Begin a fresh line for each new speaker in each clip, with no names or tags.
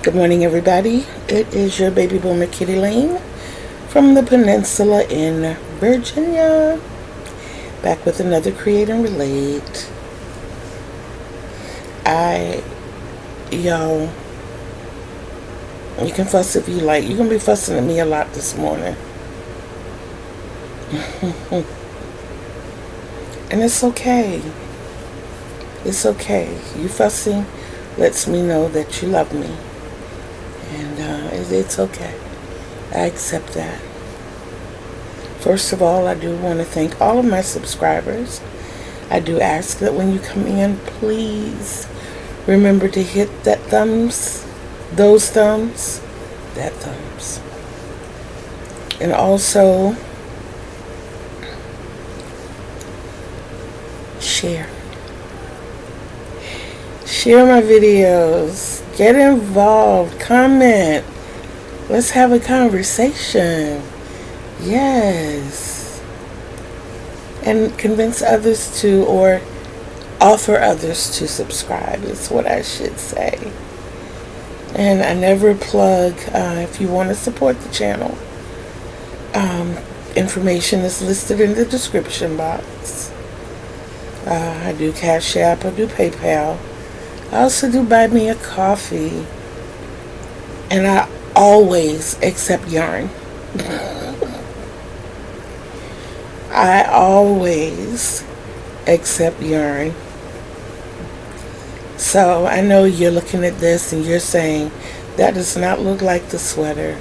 Good morning, everybody. It is your baby boomer Kitty Lane from the peninsula in Virginia. Back with another Create and Relate. Y'all, you can fuss if you like. You're going to be fussing at me a lot this morning. And it's okay. It's okay. You fussing lets me know that you love me. And it's okay. I accept that. First of all, I do want to thank all of my subscribers. I do ask that when you come in, please remember to hit that thumbs, those thumbs, that thumbs. And also, share. Share my videos. Get involved. Comment. Let's have a conversation. Yes. And convince others to, or offer others to subscribe is what I should say. And I never plug, if you want to support the channel, information is listed in the description box. I do Cash App, I do PayPal. I also do buy me a coffee. And I always accept yarn. I always accept yarn. So I know you're looking at this and you're saying, that does not look like the sweater.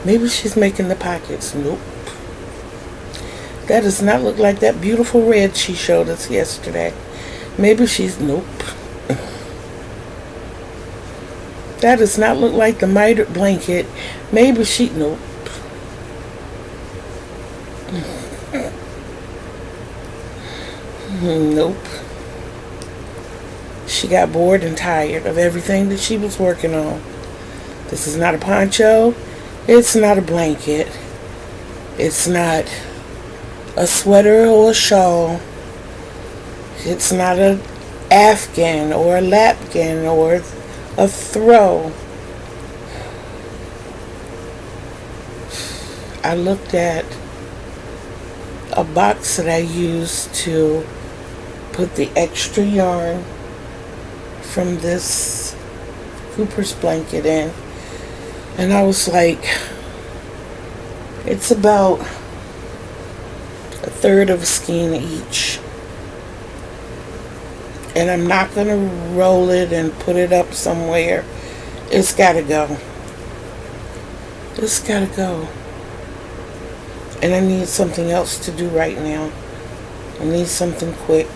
Maybe she's making the pockets. Nope. That does not look like that beautiful red she showed us yesterday. Maybe she's, nope. That does not look like the mitered blanket. Maybe she, nope. Nope. She got bored and tired of everything that she was working on. This is not a poncho. It's not a blanket. It's not a sweater or a shawl. It's not an afghan or a lapghan or a throw. I looked at a box that I used to put the extra yarn from this Cooper's blanket in, and I was like, it's about a third of a skein each. And I'm not going to roll it and put it up somewhere. It's got to go. It's got to go. And I need something else to do right now. I need something quick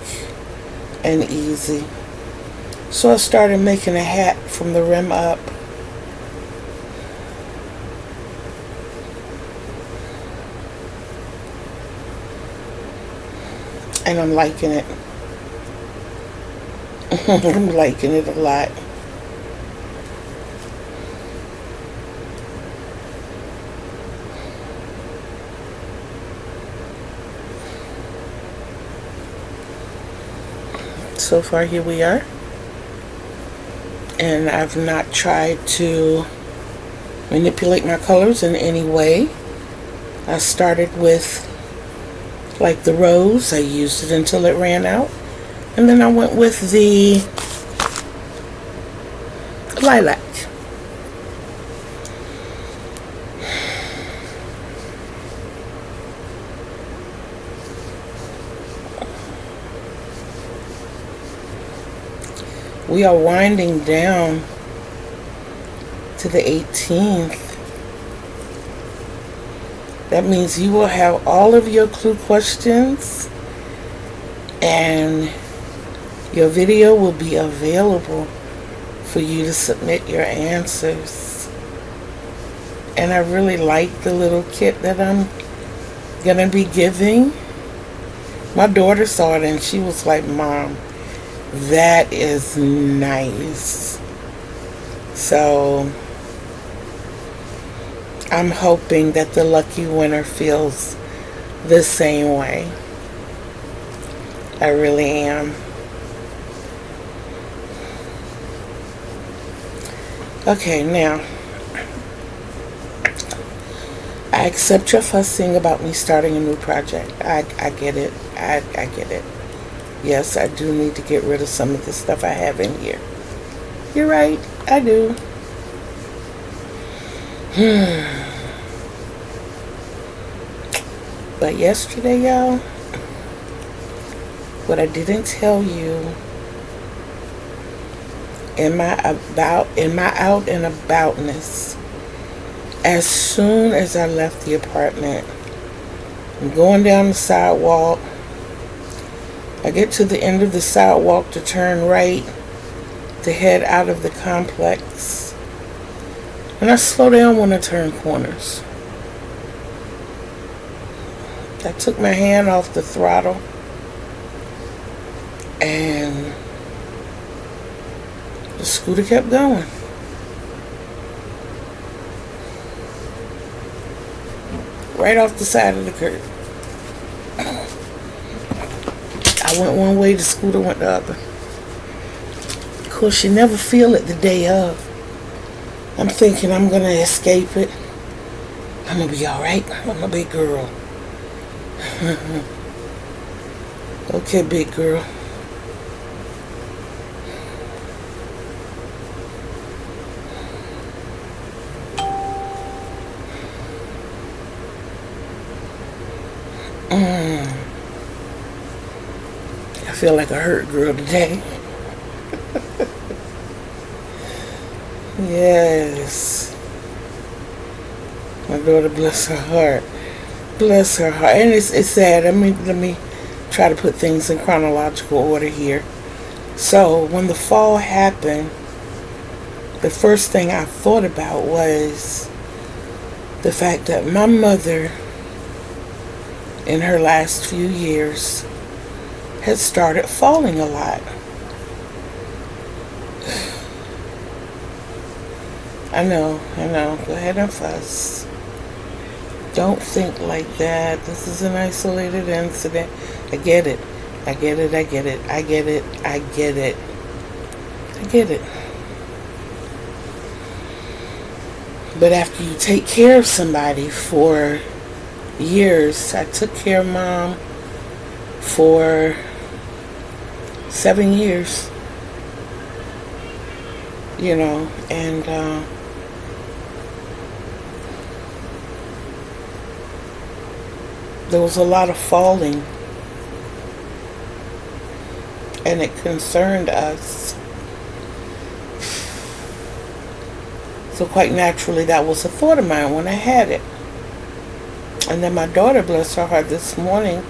and easy. So I started making a hat from the rim up. And I'm liking it. I'm liking it a lot. So far, here we are. And I've not tried to manipulate my colors in any way. I started with like the rose. I used it until it ran out. And then I went with the lilac. We are winding down to the 18th. That means you will have all of your clue questions and your video will be available for you to submit your answers. And I really like the little kit that I'm going to be giving. My daughter saw it and she was like, Mom, that is nice. So I'm hoping that the lucky winner feels the same way. I really am. Okay, now, I accept your fussing about me starting a new project. I get it. I get it. Yes, I do need to get rid of some of the stuff I have in here. You're right. I do. But yesterday, y'all, what I didn't tell you in my out and aboutness, as soon as I left the apartment, I'm going down the sidewalk. I get to the end of the sidewalk to turn right to head out of the complex. And I slow down when I turn corners. I took my hand off the throttle and the scooter kept going. Right off the side of the curb. I went one way, the scooter went the other. Of course, you never feel it the day of. I'm thinking I'm going to escape it. I'm going to be alright. I'm a big girl. Okay, big girl. I feel like a hurt girl today. Yes. My daughter, bless her heart. Bless her heart. And it's sad. Let me try to put things in chronological order here. So, when the fall happened, the first thing I thought about was the fact that my mother, in her last few years, had started falling a lot. I know. Go ahead and fuss. Don't think like that. This is an isolated incident. I get it. But after you take care of somebody for years, I took care of Mom for 7 years, and there was a lot of falling, and it concerned us. So quite naturally, that was a thought of mine when I had it. And then my daughter, bless her heart, this morning,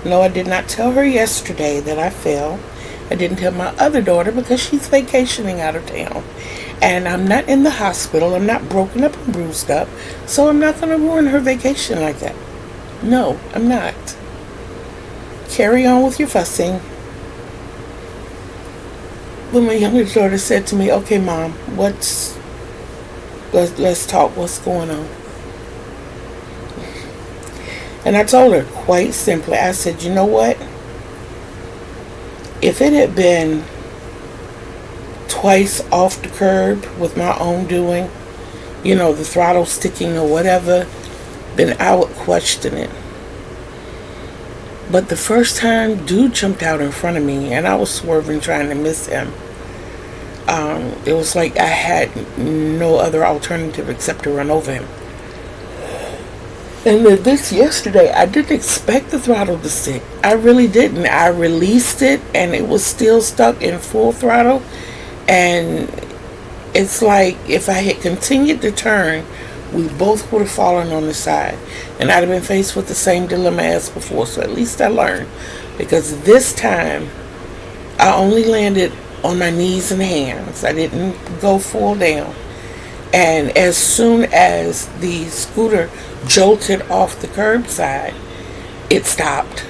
no, I did not tell her yesterday that I fell. I didn't tell my other daughter because she's vacationing out of town. And I'm not in the hospital. I'm not broken up and bruised up. So I'm not going to ruin her vacation like that. No, I'm not. Carry on with your fussing. When my youngest daughter said to me, okay, Mom, let's talk. What's going on? And I told her quite simply, I said, you know what? If it had been twice off the curb with my own doing, the throttle sticking or whatever, then I would question it. But the first time, dude jumped out in front of me and I was swerving trying to miss him. It was like I had no other alternative except to run over him. And this yesterday, I didn't expect the throttle to stick. I really didn't. I released it and it was still stuck in full throttle. And it's like if I had continued to turn, we both would have fallen on the side. And I'd have been faced with the same dilemma as before. So at least I learned. Because this time, I only landed on my knees and hands. I didn't go full down. And as soon as the scooter jolted off the curbside, it stopped.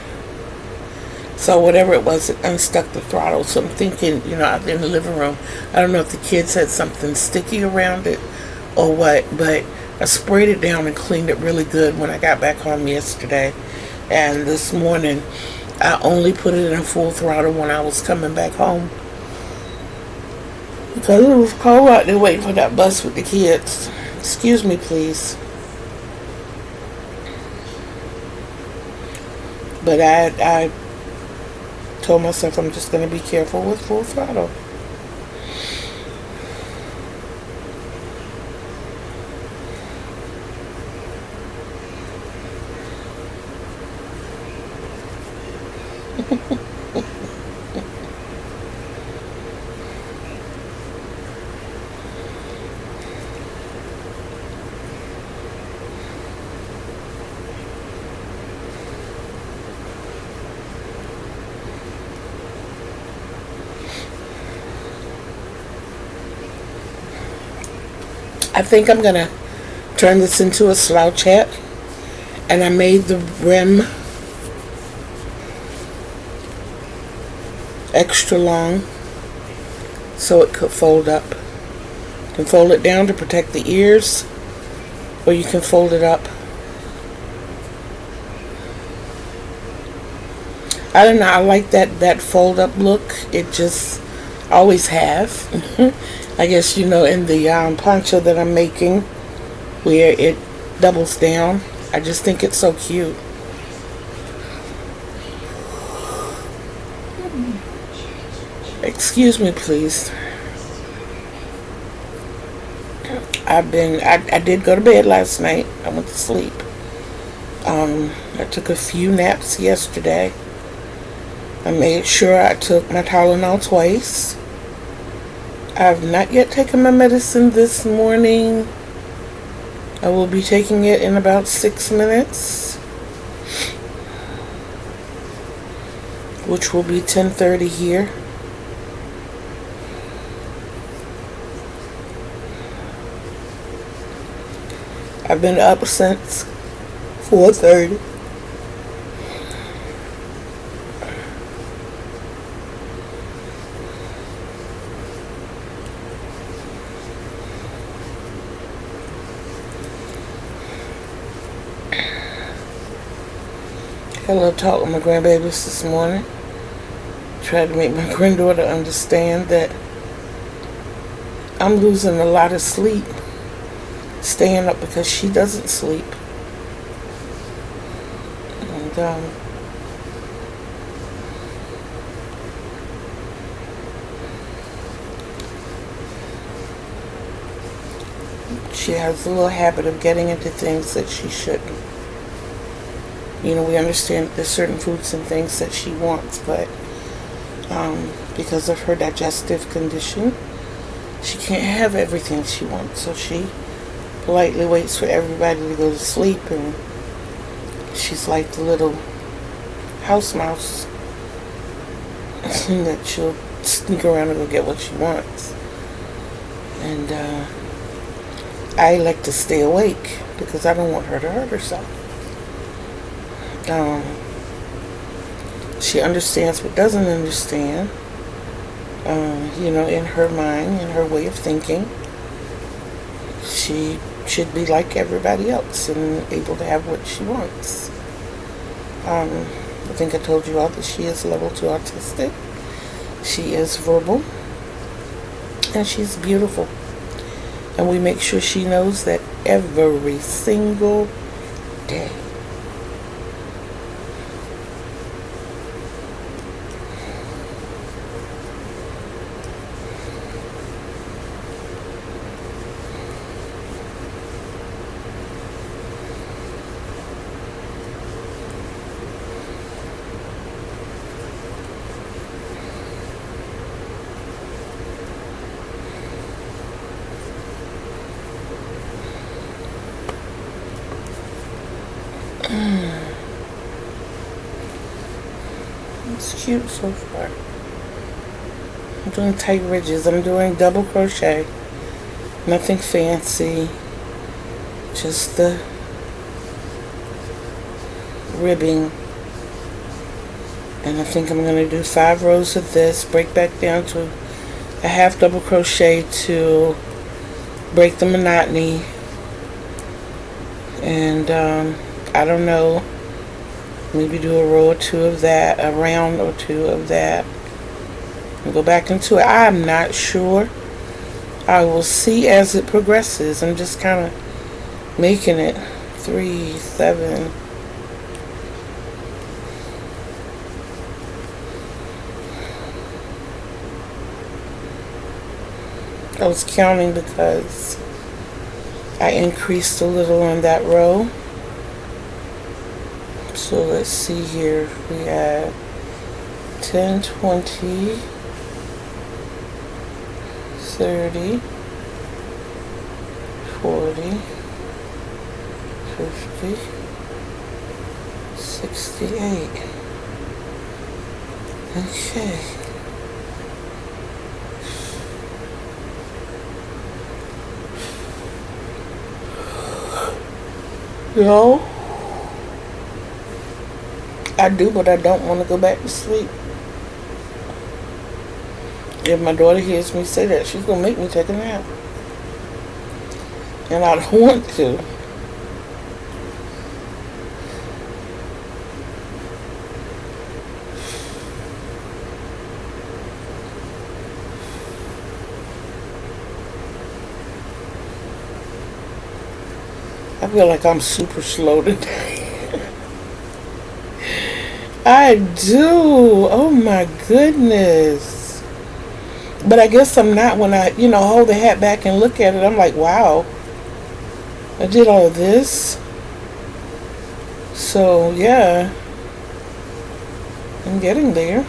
So whatever it was, it unstuck the throttle. So I'm thinking, out in the living room, I don't know if the kids had something sticky around it or what, but I sprayed it down and cleaned it really good when I got back home yesterday. And this morning, I only put it in full throttle when I was coming back home. because it was cold out there waiting for that bus with the kids. Excuse me, please. But I told myself I'm just going to be careful with full throttle. I think I'm going to turn this into a slouch hat. And I made the rim extra long so it could fold up. You can fold it down to protect the ears, or you can fold it up. I don't know, I like that fold up look. It just always have. I guess, in the poncho that I'm making, where it doubles down. I just think it's so cute. Excuse me, please. I did go to bed last night. I went to sleep. I took a few naps yesterday. I made sure I took my Tylenol twice. I've not yet taken my medicine this morning. I will be taking it in about 6 minutes, which will be 10:30 here. I've been up since 4:30. Had a little talk with my grandbabies this morning. Tried to make my granddaughter understand that I'm losing a lot of sleep staying up because she doesn't sleep. And she has a little habit of getting into things that she shouldn't. We understand there's certain foods and things that she wants, but because of her digestive condition, she can't have everything she wants. So she politely waits for everybody to go to sleep, and she's like the little house mouse that she'll sneak around and go get what she wants. And I like to stay awake because I don't want her to hurt herself. She understands but doesn't understand. In her mind, in her way of thinking, she should be like everybody else and able to have what she wants. I think I told you all that she is level 2 autistic. She is verbal, and she's beautiful. And we make sure she knows that every single day. It's cute so far. I'm doing tight ridges. I'm doing double crochet. Nothing fancy. Just the ribbing. And I think I'm going to do 5 rows of this. Break back down to a half double crochet to break the monotony. And I don't know. Maybe do a row or 2 of that, a round or 2 of that, and go back into it. I'm not sure. I will see as it progresses. I'm just kind of making it 3, 7. I was counting because I increased a little on that row. So let's see here. We have 10, 20, 30, 40, 50, 68. Okay. No. I do, but I don't want to go back to sleep. If my daughter hears me say that, she's going to make me take a nap. And I don't want to. I feel like I'm super slow today. I do. Oh my goodness. But I guess I'm not when I, hold the hat back and look at it. I'm like, wow. I did all of this. So, yeah. I'm getting there.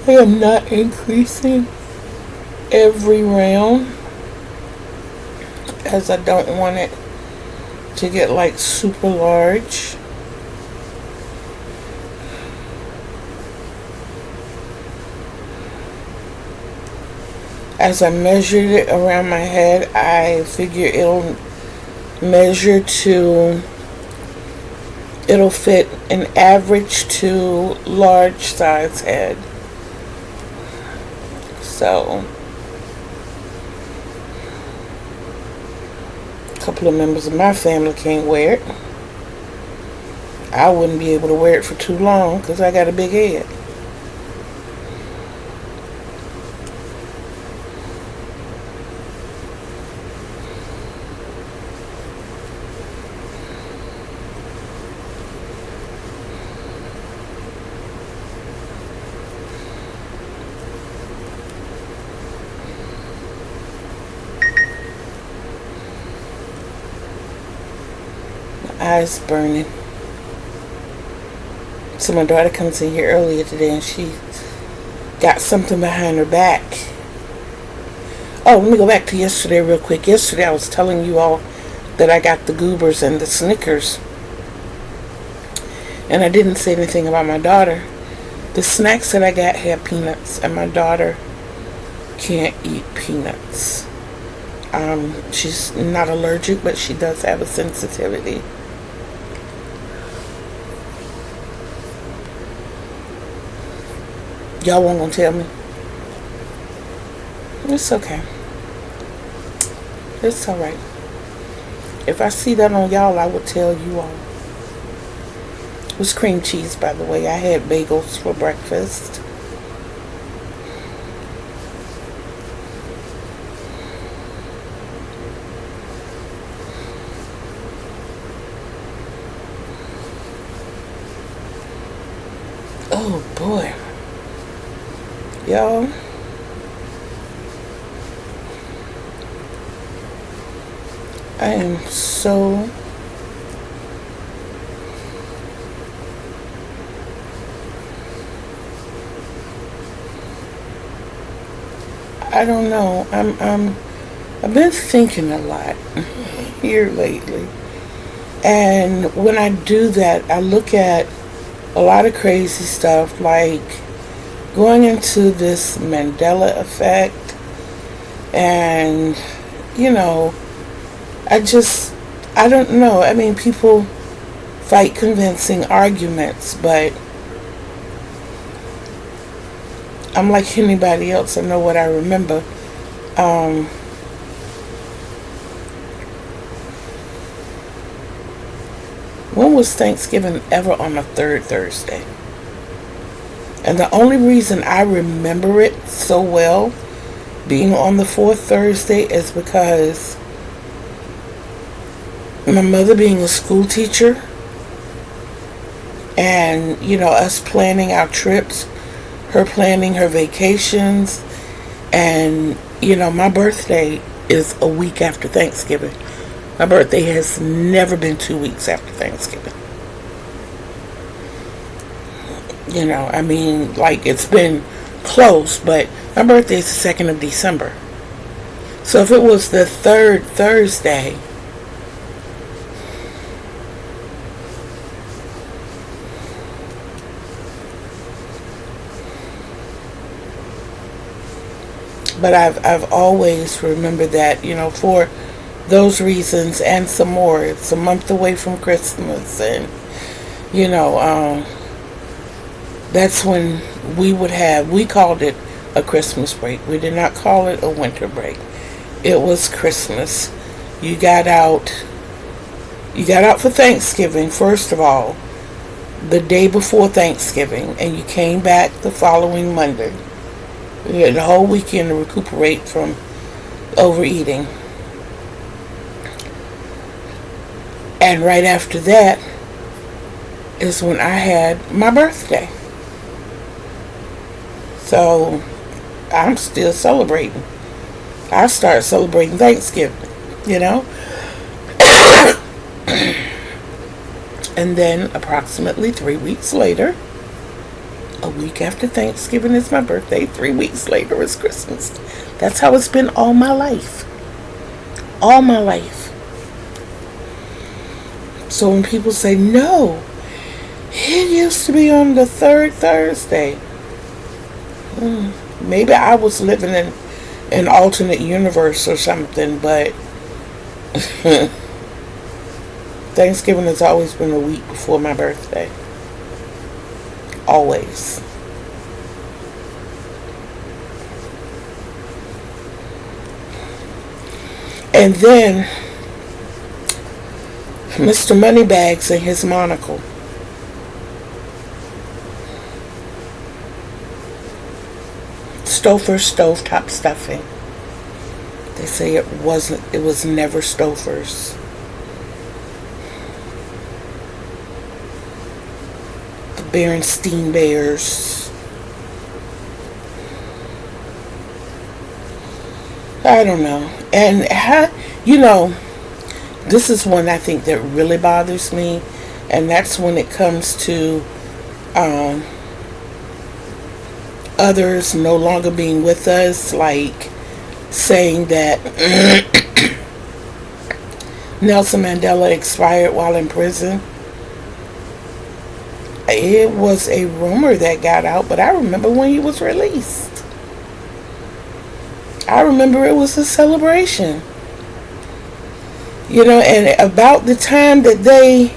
I am not increasing every round, as I don't want it to get like super large. As I measured it around my head, I figure it'll fit an average to large size head. So a couple of members of my family can't wear it. I wouldn't be able to wear it for too long because I got a big head. Eyes burning. So my daughter comes in here earlier today and she got something behind her back. Oh, let me go back to yesterday real quick. Yesterday I was telling you all that I got the Goobers and the Snickers. And I didn't say anything about my daughter. The snacks that I got had peanuts, and my daughter can't eat peanuts. She's not allergic, but she does have a sensitivity. Y'all won't gonna tell me? It's okay. It's alright. If I see that on y'all, I will tell you all. It was cream cheese, by the way. I had bagels for breakfast. Oh boy. Y'all, I am so I don't know. I've been thinking a lot here lately. And when I do that, I look at a lot of crazy stuff like going into this Mandela effect, and I don't know. I mean, people fight convincing arguments, but I'm like anybody else. I know what I remember. When was Thanksgiving ever on a third Thursday? And the only reason I remember it so well, being on the fourth Thursday, is because my mother being a school teacher, and us planning our trips, her planning her vacations, and my birthday is a week after Thanksgiving. My birthday has never been 2 weeks after Thanksgiving. Like, it's been close, but my birthday is the 2nd of December. So if it was the third Thursday, but I've always remembered that, for those reasons and some more. It's a month away from Christmas, and that's when we called it a Christmas break. We did not call it a winter break. It was Christmas. You got out for Thanksgiving, first of all, the day before Thanksgiving, and you came back the following Monday. You had the whole weekend to recuperate from overeating. And right after that is when I had my birthday. So I'm still celebrating. I start celebrating Thanksgiving, And then approximately 3 weeks later, a week after Thanksgiving is my birthday, 3 weeks later is Christmas. That's how it's been all my life. All my life. So when people say, no, it used to be on the third Thursday. Maybe I was living in an alternate universe or something, but Thanksgiving has always been a week before my birthday. Always. And then Mr. Moneybags and his monocle. Stouffer's stovetop stuffing. They say it was never Stouffer's. The Berenstein Bears. I don't know. And this is one I think that really bothers me, and that's when it comes to others no longer being with us, like saying that Nelson Mandela expired while in prison. It was a rumor that got out, but I remember when he was released. I remember it was a celebration. And about the time that they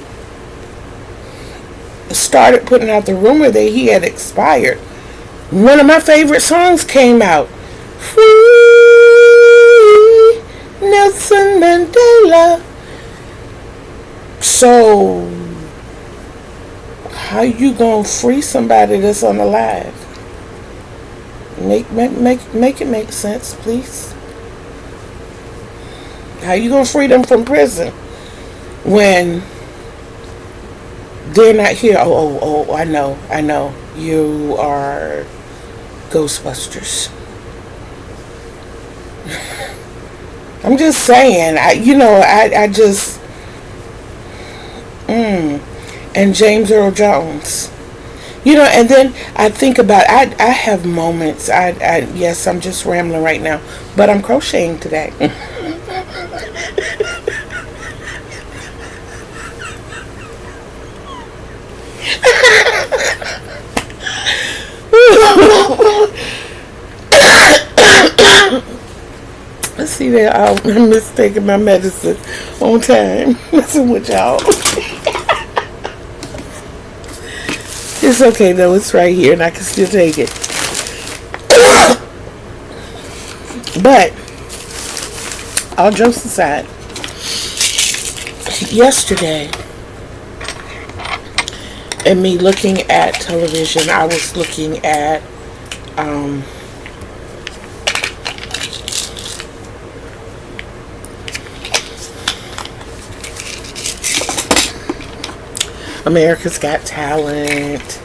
started putting out the rumor that he had expired, one of my favorite songs came out. Free Nelson Mandela. So, how you gonna free somebody that's unalive? Make it make sense, please. How you gonna free them from prison when they're not here? Oh, I know. You are Ghostbusters. I'm just saying, I just and James Earl Jones. And then I think about, I have moments, yes, I'm just rambling right now, but I'm crocheting today. See that I'm mistaking my medicine on time. Messing with y'all. It's okay though, it's right here and I can still take it. But all jokes aside, And me looking at television, I was looking at America's Got Talent,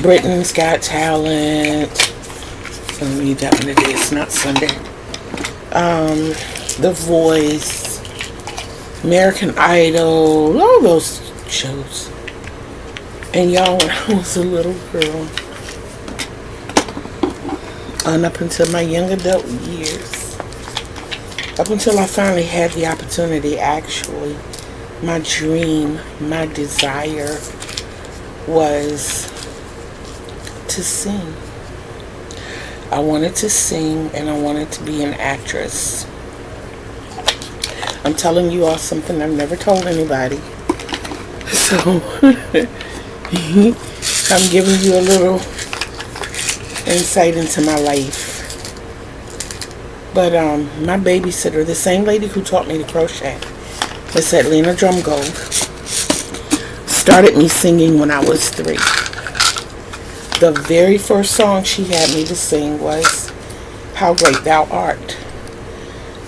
Britain's Got Talent. Let me read that one today. It's not Sunday. The Voice, American Idol, all those shows. And y'all, when I was a little girl, and up until my young adult years, up until I finally had the opportunity, actually, my dream, my desire was to sing. I wanted to sing and I wanted to be an actress. I'm telling you all something I've never told anybody. So, I'm giving you a little insight into my life. But my babysitter, the same lady who taught me to crochet, Miss Atlanta Drumgold, started me singing when I was 3. The very first song she had me to sing was How Great Thou Art.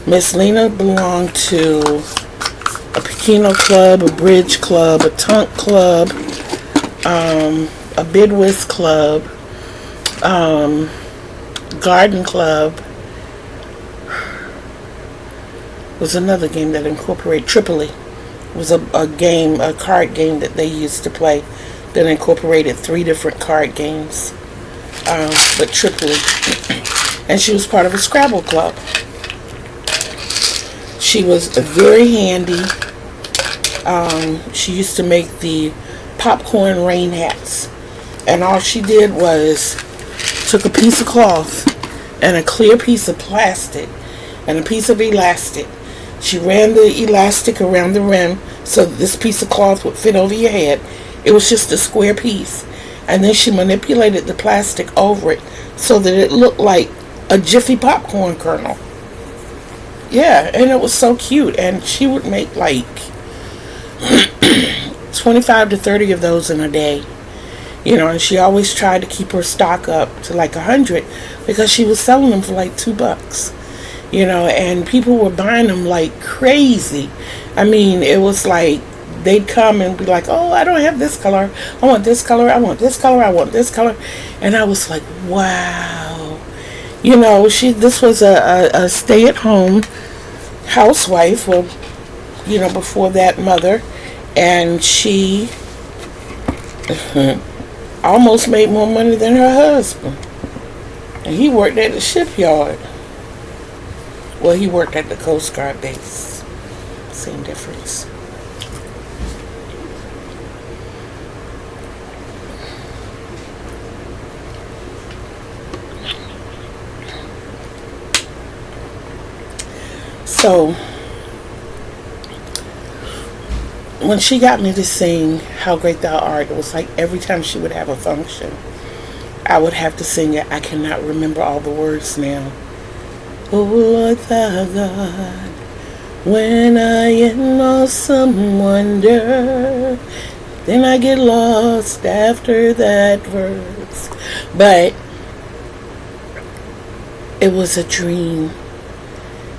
Miss Lena belonged to a Pequeno club, a bridge club, a tunk club, a bidwist club, garden club. Was another game that incorporated Tripoli. It was a card game that they used to play that incorporated 3 different card games, but Tripoli. And she was part of a Scrabble club. She was very handy. She used to make the popcorn rain hats, and all she did was took a piece of cloth and a clear piece of plastic and a piece of elastic. She ran the elastic around the rim so that this piece of cloth would fit over your head. It was just a square piece. And then she manipulated the plastic over it so that it looked like a Jiffy popcorn kernel. Yeah, and it was so cute. And she would make like 25 to 30 of those in a day. You know, and she always tried to keep her stock up to like 100 because she was selling them for like $2. You know, and people were buying them like crazy. I mean, it was like they'd come and be like, oh, I don't have this color. I want this color. I want this color. I want this color. And I was like, wow. You know, this was a stay-at-home housewife, well, you know, before that, mother. And she almost made more money than her husband. And he worked at the shipyard. Well, he worked at the Coast Guard base. Same difference. So, when she got me to sing How Great Thou Art, it was like every time she would have a function, I would have to sing it. I cannot remember all the words now. Oh Lord thy God, when I in awesome wonder, then I get lost after that verse. But it was a dream,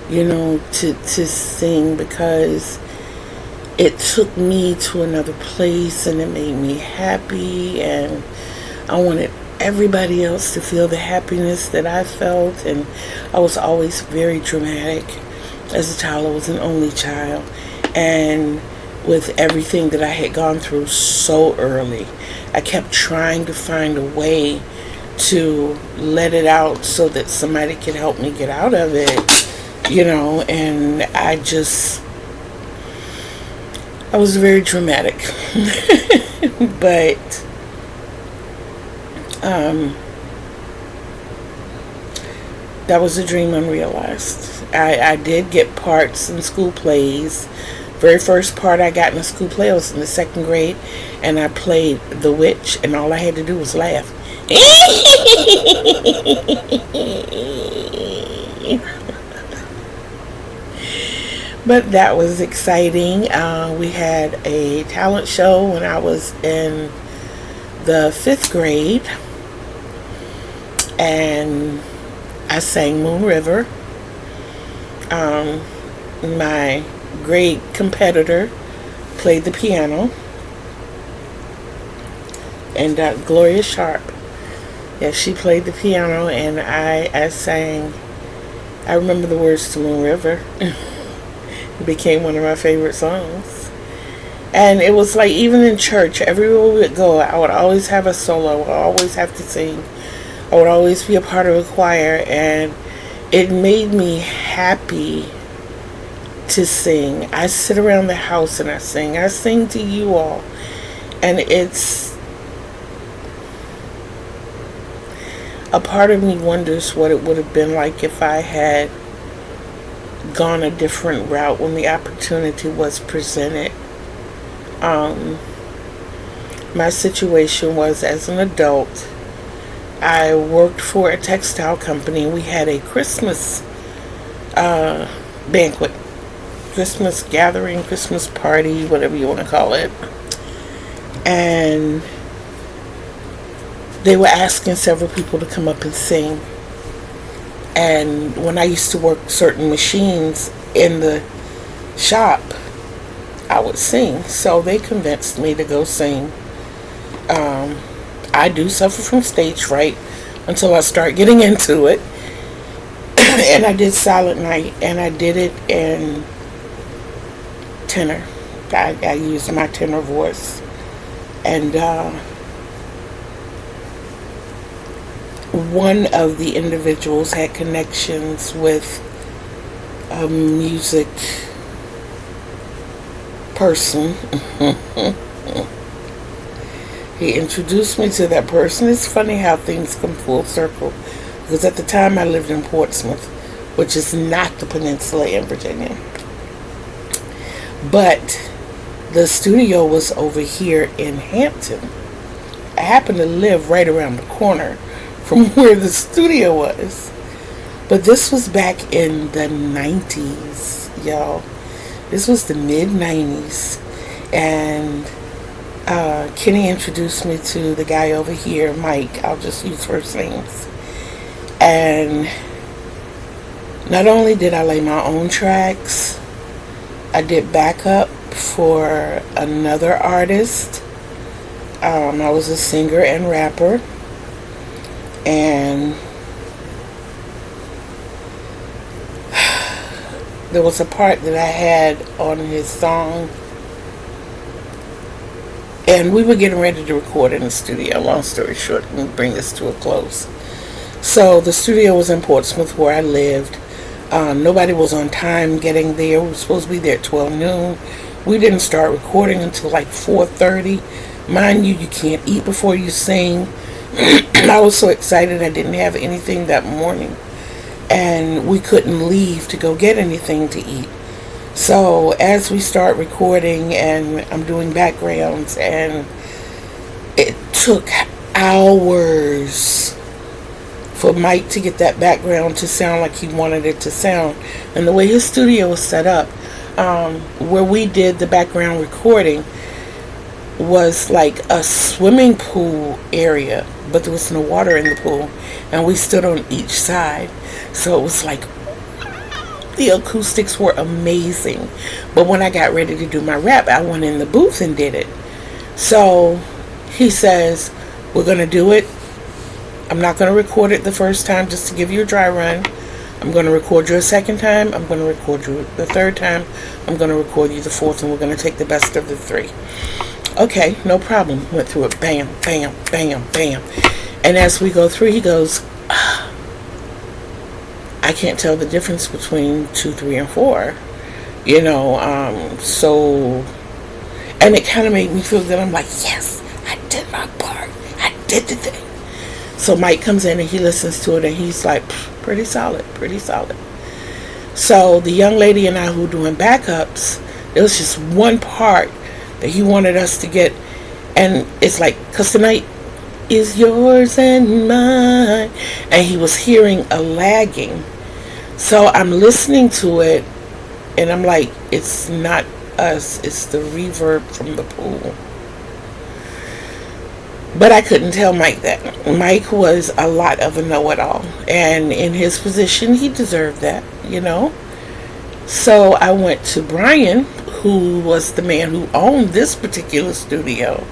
you know, to sing, because it took me to another place and it made me happy, and I wanted everybody else to feel the happiness that I felt. And I was always very dramatic as a child. I was an only child, and with everything that I had gone through so early, I kept trying to find a way to let it out so that somebody could help me get out of it, you know. And I was very dramatic. But that was a dream unrealized. I did get parts in school plays. Very first part I got in a school play, I was in the 2nd grade, and I played the witch, and all I had to do was laugh. But that was exciting. We had a talent show when I was in the 5th grade, and I sang Moon River. My grade competitor played the piano, and Gloria Sharp, yeah, she played the piano, and I sang. I remember the words to Moon River. It became one of my favorite songs. And it was like, even in church, everywhere we would go, I would always have a solo. I would always have to sing. I would always be a part of a choir, and it made me happy to sing. I sit around the house and I sing. I sing to you all. And it's, a part of me wonders what it would have been like if I had gone a different route when the opportunity was presented. My situation was, as an adult, I worked for a textile company. We had a Christmas banquet, Christmas gathering, Christmas party, whatever you want to call it. And they were asking several people to come up and sing. And when I used to work certain machines in the shop, I would sing. So they convinced me to go sing. I do suffer from stage fright until I start getting into it. And I did Silent Night, and I did it in tenor. I used my tenor voice. And one of the individuals had connections with a music person. He introduced me to that person. It's funny how things come full circle, because at the time I lived in Portsmouth, which is not the peninsula in Virginia, but the studio was over here in Hampton. I happened to live right around the corner from where the studio was. But this was back in the 90s, y'all. This was the mid-90s. And Kenny introduced me to the guy over here, Mike. I'll just use first names. And not only did I lay my own tracks, I did backup for another artist. I was a singer and rapper. And there was a part that I had on his song, and we were getting ready to record in the studio. Long story short, let me bring this to a close. So the studio was in Portsmouth, where I lived. Nobody was on time getting there. We were supposed to be there at 12 noon. We didn't start recording until like 4:30. Mind you, you can't eat before you sing. I was so excited I didn't have anything that morning, and we couldn't leave to go get anything to eat. So as we start recording, and I'm doing backgrounds, and it took hours for Mike to get that background to sound like he wanted it to sound. And the way his studio was set up, where we did the background recording, was like a swimming pool area, but there was no water in the pool, and we stood on each side. So it was like, the acoustics were amazing. But when I got ready to do my rap, I went in the booth and did it. So he says, we're going to do it. I'm not going to record it the first time just to give you a dry run. I'm going to record you a second time. I'm going to record you the third time. I'm going to record you the fourth, and we're going to take the best of the three. Okay, no problem. Went through it. Bam, bam, bam, bam. And as we go through, he goes, I can't tell the difference between 2, 3, and 4. So, and it kind of made me feel good. I'm like, yes, I did my part. I did the thing. So Mike comes in and he listens to it, and he's like, pretty solid, pretty solid. So the young lady and I who were doing backups, there was just one part that he wanted us to get, and it's like, 'cause tonight is yours and mine, and he was hearing a lagging. So I'm listening to it, and I'm like, it's not us, it's the reverb from the pool. But I couldn't tell Mike that. Mike was a lot of a know-it-all. And in his position, he deserved that, you know. So I went to Brian, who was the man who owned this particular studio.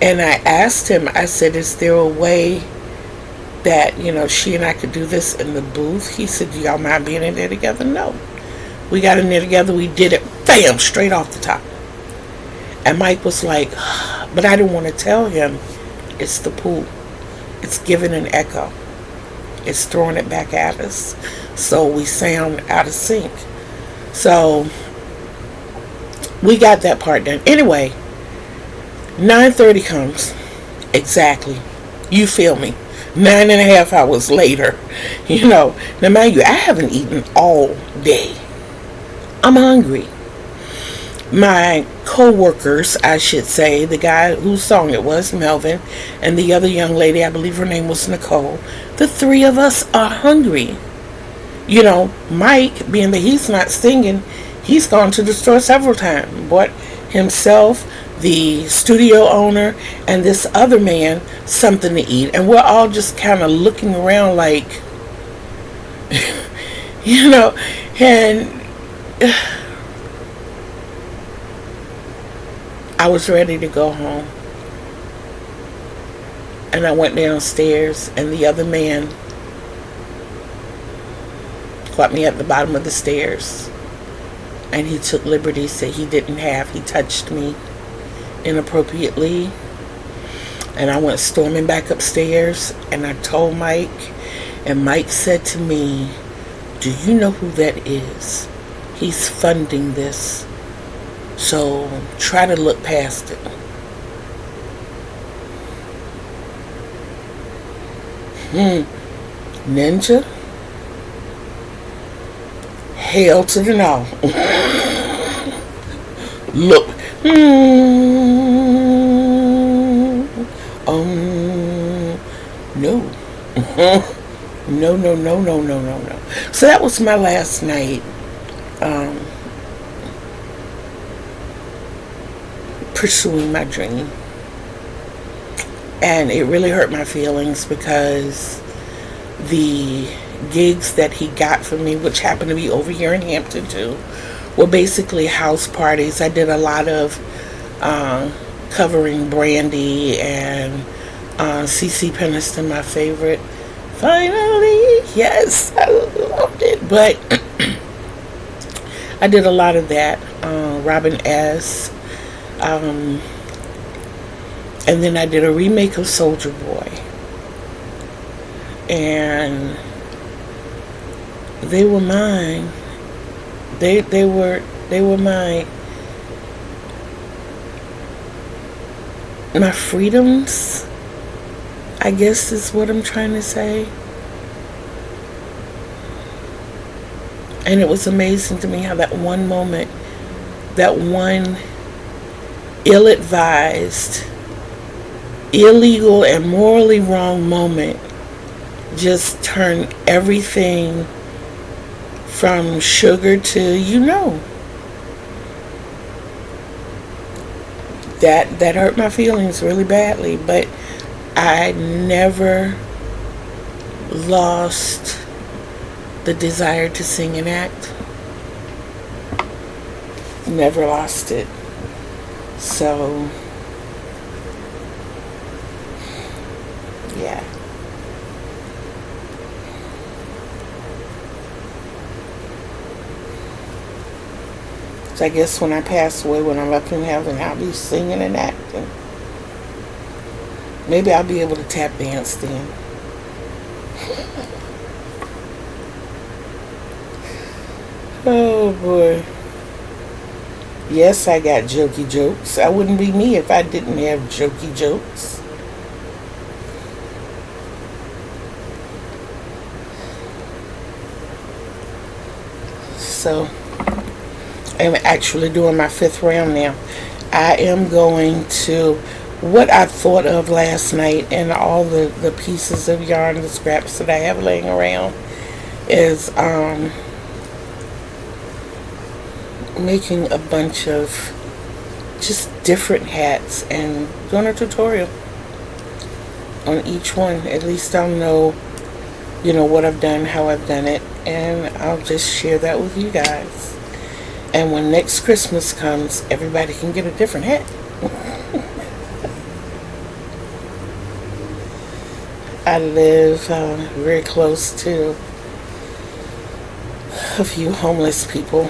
And I asked him, I said, is there a way that, you know, she and I could do this in the booth? He said, do y'all mind being in there together? No. We got in there together. We did it, bam, straight off the top. And Mike was like, but I didn't want to tell him it's the pool. It's giving an echo. It's throwing it back at us. So we sound out of sync. So we got that part done. Anyway, 9:30 comes. Exactly. You feel me? 9.5 hours later. You know, now mind you, I haven't eaten all day. I'm hungry. My co-workers, I should say, the guy whose song it was, Melvin, and the other young lady, I believe her name was Nicole, the three of us are hungry. You know, Mike, being that he's not singing, he's gone to the store several times, bought himself, the studio owner, and this other man something to eat. And we're all just kind of looking around like, you know, and I was ready to go home. And I went downstairs, and the other man caught me at the bottom of the stairs. And he took liberties that he didn't have. He touched me inappropriately. And I went storming back upstairs, and I told Mike. And Mike said to me, do you know who that is? He's funding this. So try to look past it. Ninja? Hell to the no. Look. No. No. So that was my last night. Pursuing my dream. And it really hurt my feelings because the gigs that he got for me, which happened to be over here in Hampton too, were basically house parties. I did a lot of covering Brandy and CC Peniston, my favorite. Finally, yes, I loved it. But I did a lot of that. Robin S. And then I did a remake of Soldier Boy, and they were mine. They were my freedoms, I guess is what I'm trying to say. And it was amazing to me how that one moment, that one ill-advised, illegal, and morally wrong moment just turned everything from sugar to, you know. That hurt my feelings really badly, but I never lost the desire to sing and act. Never lost it. So, yeah. So I guess when I pass away, when I'm up in heaven, I'll be singing and acting. Maybe I'll be able to tap dance then. Oh boy. Yes, I got jokey jokes. I wouldn't be me if I didn't have jokey jokes. So, I'm actually doing my 5th round now. I am going to, what I thought of last night and all the pieces of yarn, the scraps that I have laying around, is making a bunch of just different hats and doing a tutorial. on each one. At least I'll know, what I've done, how I've done it, and I'll just share that with you guys. And when next Christmas comes, everybody can get a different hat. I live very close to a few homeless people,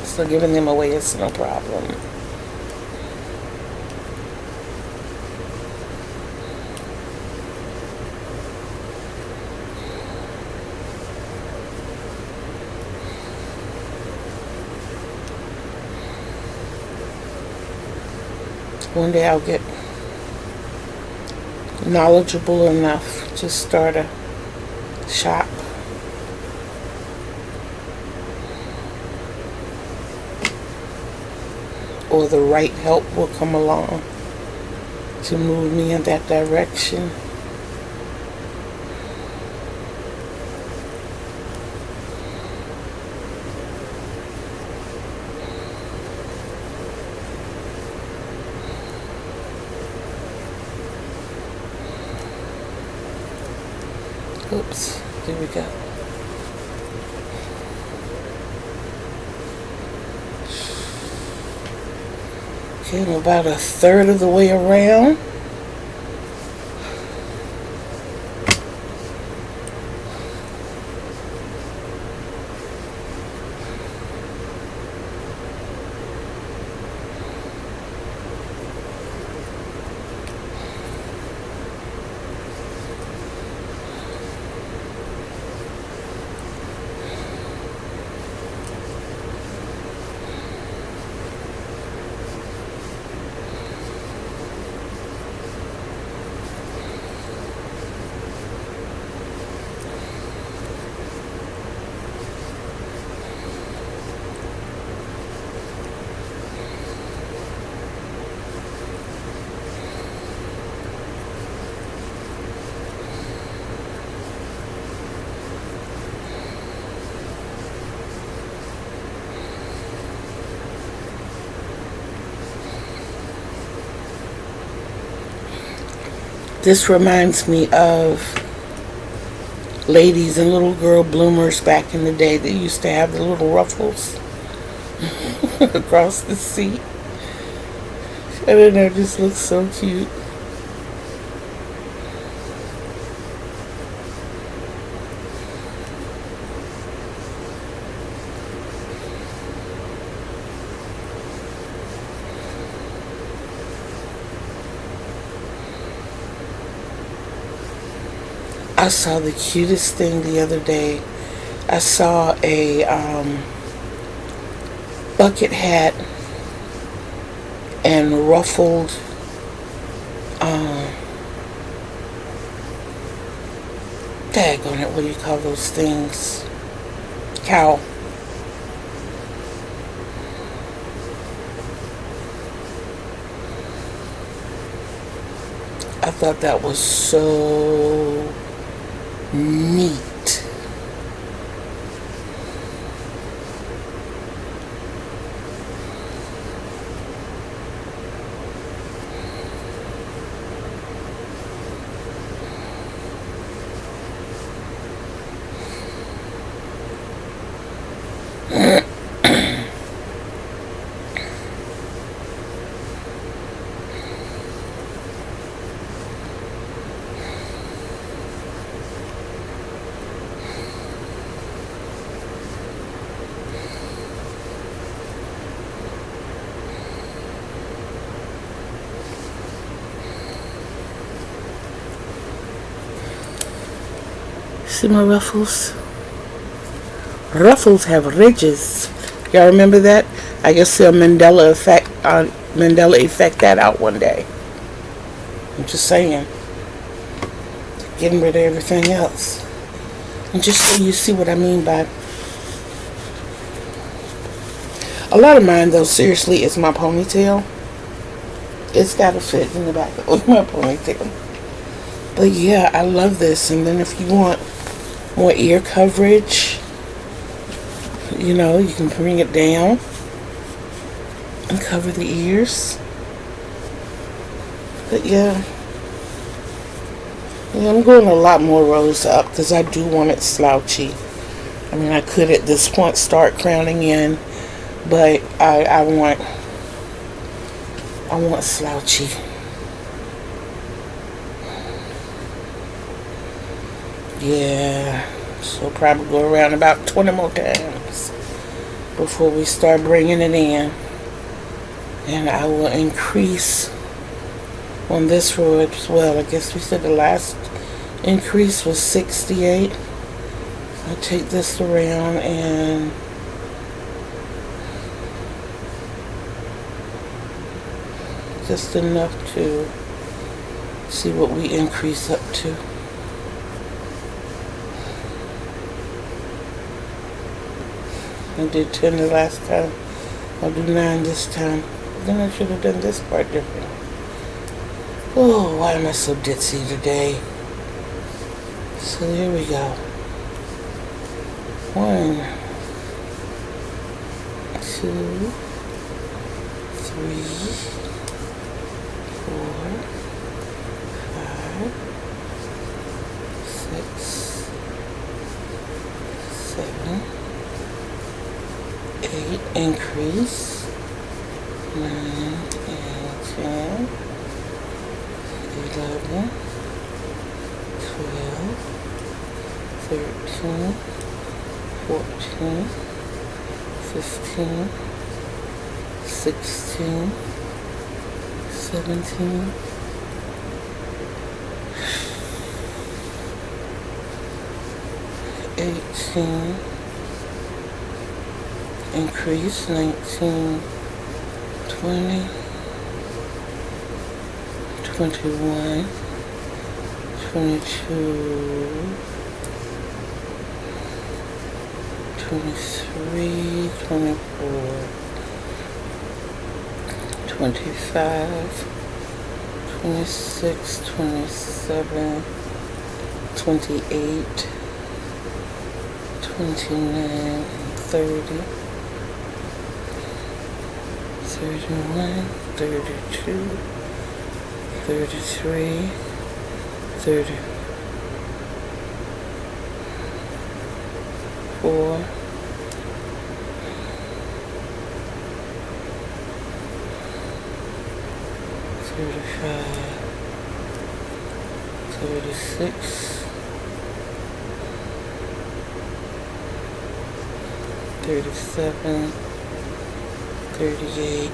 so giving them away is no problem. One day I'll get knowledgeable enough to start a shop. Or the right help will come along to move me in that direction. Oops, here we go. Okay, I'm about a third of the way around. This reminds me of ladies and little girl bloomers back in the day that used to have the little ruffles across the seat. I don't know, it just looks so cute. I saw the cutest thing the other day. I saw a bucket hat and ruffled daggone it, what do you call those things? Cowl. I thought that was so neat. See my ruffles? Ruffles have ridges. Y'all remember that? I guess they'll Mandela effect that out one day. I'm just saying. Getting rid of everything else. And just so you see what I mean by... A lot of mine, though, seriously, is my ponytail. It's got to fit in the back of my ponytail. But yeah, I love this. And then if you want more ear coverage, you can bring it down and cover the ears. But yeah, I'm going a lot more rows up because I do want it slouchy. I mean, I could at this point start crowning in, but I want slouchy. Yeah, so probably go around about 20 more times before we start bringing it in. And I will increase on this row as well. I guess we said the last increase was 68. I'll take this around and just enough to see what we increase up to. I did 10 the last time. I'll do 9 this time. Then I should have done this part different. Oh, why am I so ditzy today? So here we go. 1, 2, 3, 4, 5, 6, 7, 8, increase, 9 and 10, 11, 12, 13, 14, 15, 16, 17, 18, increase, 19, 20, 21, 22, 23, 24, 25, 26, 27, 28, 29, 30, 31, 32, 33, 34, 35, 36, 37, 38,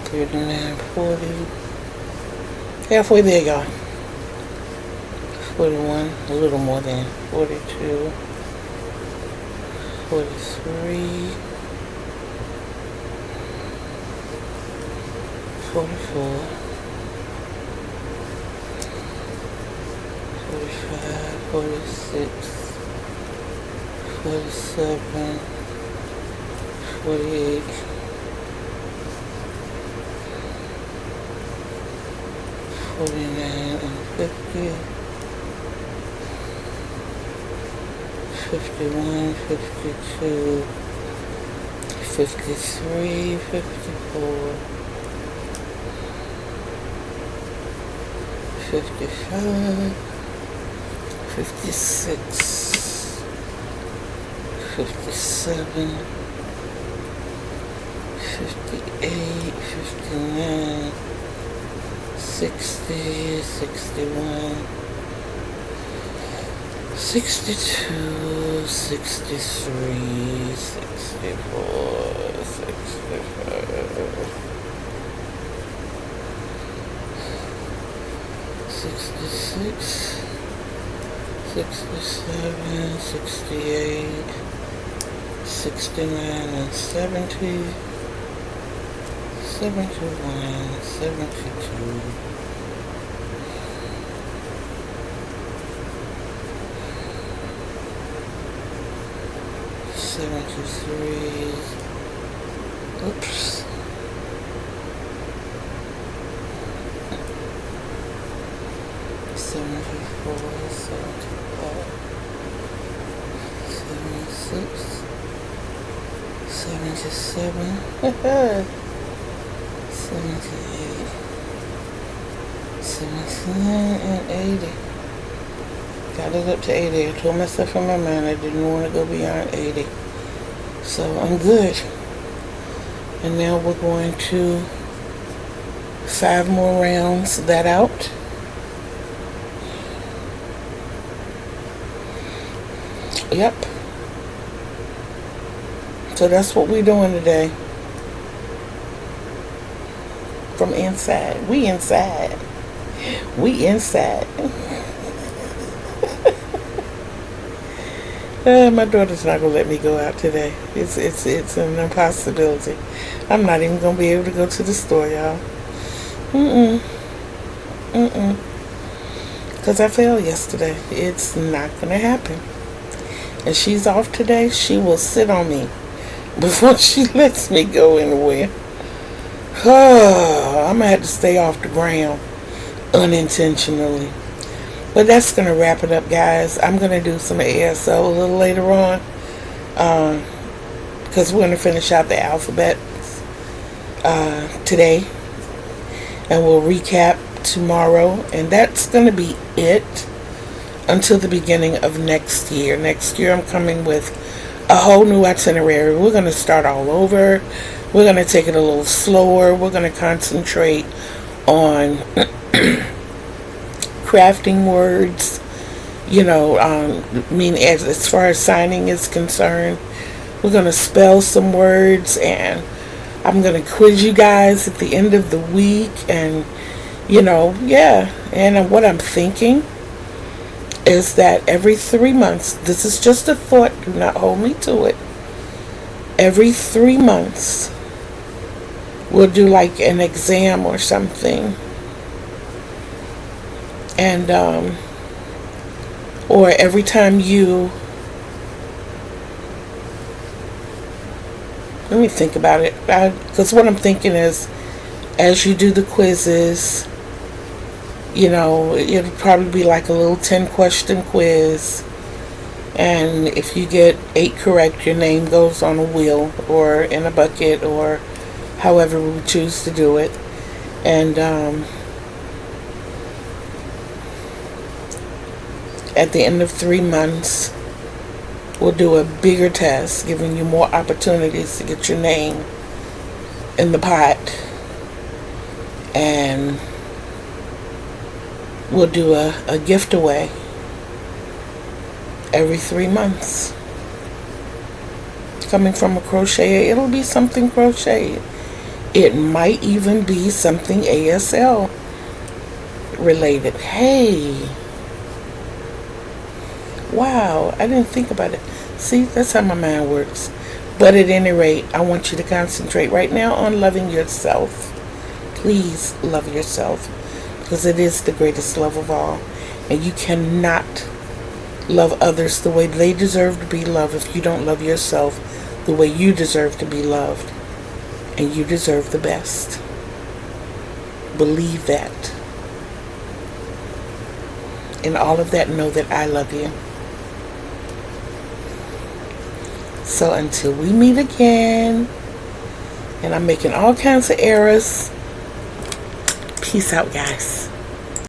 39, 40. Halfway there, y'all. 41, a little more than 42, 43, 44, 45, 46, 47, 48, 49 and 50, 51, 52, 53, 54, 55, 56, 57, 58, 59, 60, 61, 62, 63, 64, 65, 66, 67, 68, 69 and 70, 71, 72, 73, oops, 74, 75, 76, 77, 78, 79 and 80. Got it up to 80. I told myself in my mind I didn't want to go beyond 80. So I'm good. And now we're going to 5 more rounds that out. Yep. So that's what we're doing today. From inside. We inside. We inside. My daughter's not gonna let me go out today. It's an impossibility. I'm not even gonna be able to go to the store, y'all. Because I failed yesterday. It's not gonna happen. And she's off today. She will sit on me before she lets me go anywhere. I'm gonna have to stay off the ground unintentionally. But that's gonna wrap it up, guys. I'm gonna do some ASL a little later on, because we're gonna finish out the alphabet today, and we'll recap tomorrow, and that's gonna be it until the beginning of next year. Next year I'm coming with a whole new itinerary. We're gonna start all over. We're going to take it a little slower. We're going to concentrate on crafting words, as far as signing is concerned. We're going to spell some words, and I'm going to quiz you guys at the end of the week, and, And what I'm thinking is that every 3 months, this is just a thought, do not hold me to it. Every 3 months, we'll do like an exam or something, and or every time let me think about it, because what I'm thinking is, as you do the quizzes, it'll probably be like a little 10-question quiz, and if you get 8 correct, your name goes on a wheel or in a bucket, or however we choose to do it. And at the end of 3 months, we'll do a bigger test, giving you more opportunities to get your name in the pot. And we'll do a gift away every 3 months. Coming from a crocheter, it'll be something crocheted. It might even be something ASL related. Hey, wow, I didn't think about it. See, that's how my mind works. But at any rate, I want you to concentrate right now on loving yourself. Please love yourself, because it is the greatest love of all. And you cannot love others the way they deserve to be loved if you don't love yourself the way you deserve to be loved. And you deserve the best. Believe that. In all of that, know that I love you. So until we meet again, and I'm making all kinds of errors, peace out, guys.